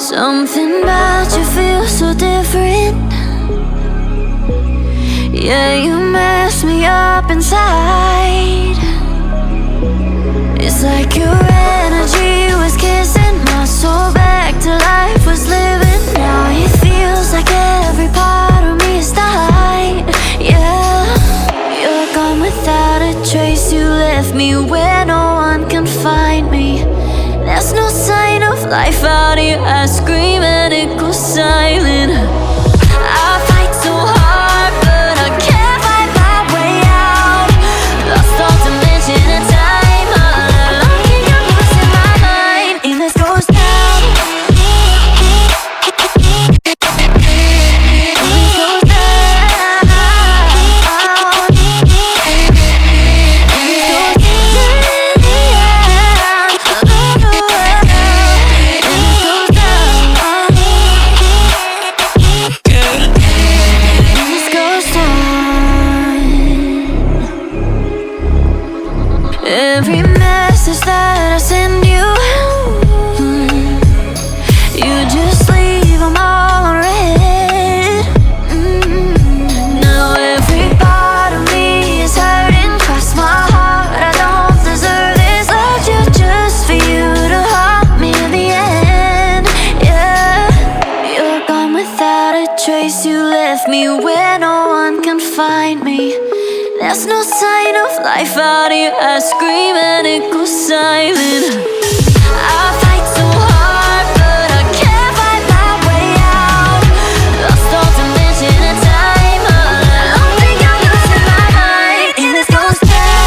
Something about you feels so different. Yeah, you mess me up inside. It's like your energy was kissing my soul back to life, was living. Now it feels like every part of me is died. Yeah, you're gone without a trace. You left me where no one can find me. There's no sign of life out here. I scream and it goes silent. I fight so hard, but I can't find my way out. Lost all dimension and time. All alone, think I'm losing my mind. And this goes down. Every message that I send you, you just leave them all unread. Now every part of me is hurting. Cross my heart, I don't deserve this. Loved you just for you to haunt me in the end. Yeah, you're gone without a trace. You left me where no one can find me. There's no sign of life out here. I scream and it goes silent. I fight so hard, but I can't find my way out. Lost all dimension and time. All alone, think I'm losing my mind. And this goes down.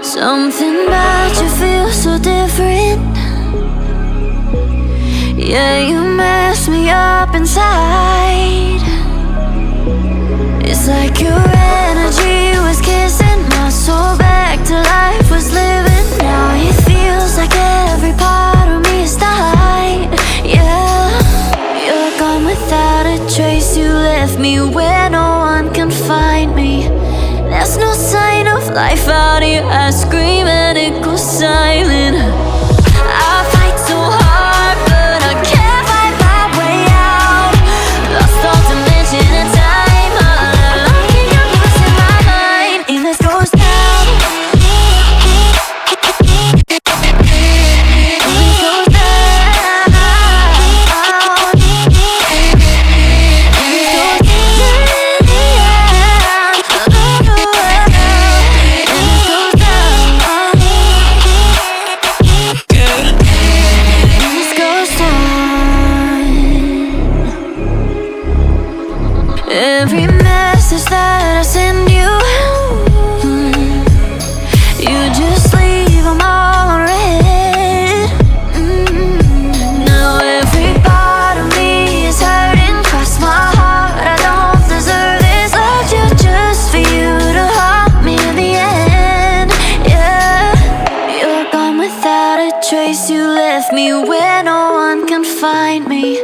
Something about you feels so different. Yeah, you mess me up inside. It's like your energy was kissing my soul back to life, was living. Now it feels like every part of me is died. Yeah, you're gone without a trace. You left me where no one can find me. There's no sign of life out here. I scream and it goes silent. I fight so hard, but I can't find my way out. Lost all dimension and time. All alone, think I'm losing my mind. And this goes down. Every message that I send you, you just leave them all unread. Now every part of me is hurting. Cross my heart, I don't deserve this. Loved you just for you to haunt me in the end. Yeah, you're gone without a trace. You left me where no one can find me.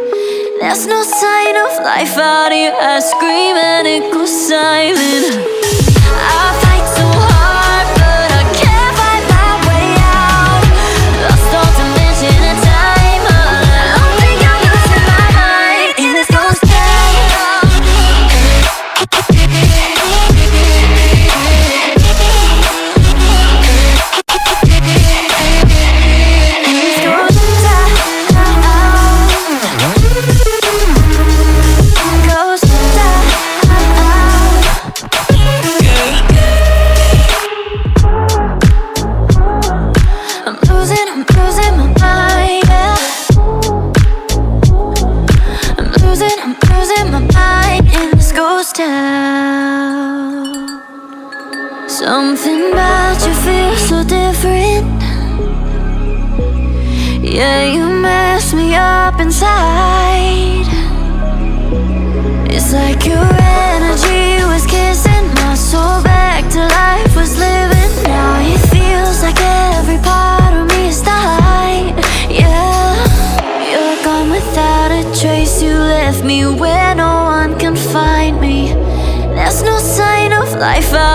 There's no sign of life out here. I scream and it goes silent. I fight so hard, but I can't find my way out. Lost all dimension and time. All alone, think I'm losing my mind. And this goes down. Something about you feels so different. Yeah, you mess me up inside. It's like your energy was kissing my soul back to life, was living. Now it feels like every part of me is dying. Yeah, you're gone without a trace. You left me where no one can find me. There's no sign of life out